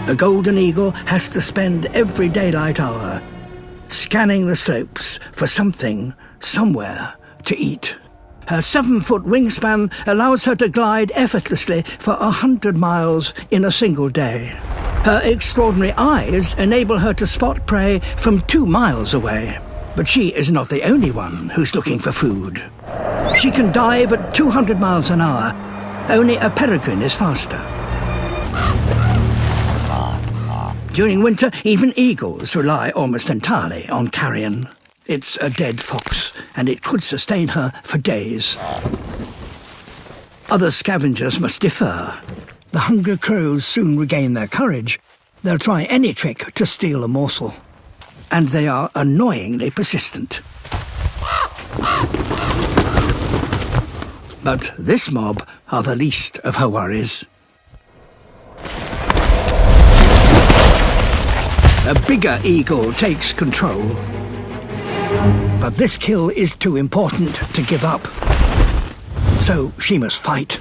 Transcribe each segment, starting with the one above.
A golden eagle has to spend every daylight hour scanning the slopes for something, somewhere, to eat. Her 7-foot wingspan allows her to glide effortlessly for 100 miles in a single day. Her extraordinary eyes enable her to spot prey from 2 miles away. But she is not the only one who's looking for food. She can dive at 200 miles an hour. Only a peregrine is faster. During winter, even eagles rely almost entirely on carrion. It's a dead fox, and it could sustain her for days. Other scavengers must defer. The hungry crows soon regain their courage. They'll try any trick to steal a morsel. And they are annoyingly persistent. But this mob are the least of her worries. A bigger eagle takes control. But this kill is too important to give up. So she must fight.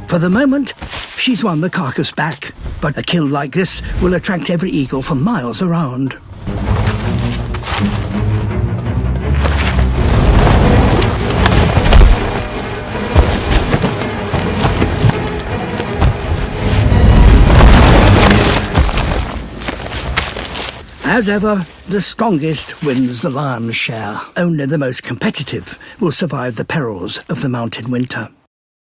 For the moment, she's won the carcass back. But a kill like this will attract every eagle for miles around. As ever, the strongest wins the lion's share. Only the most competitive will survive the perils of the mountain winter.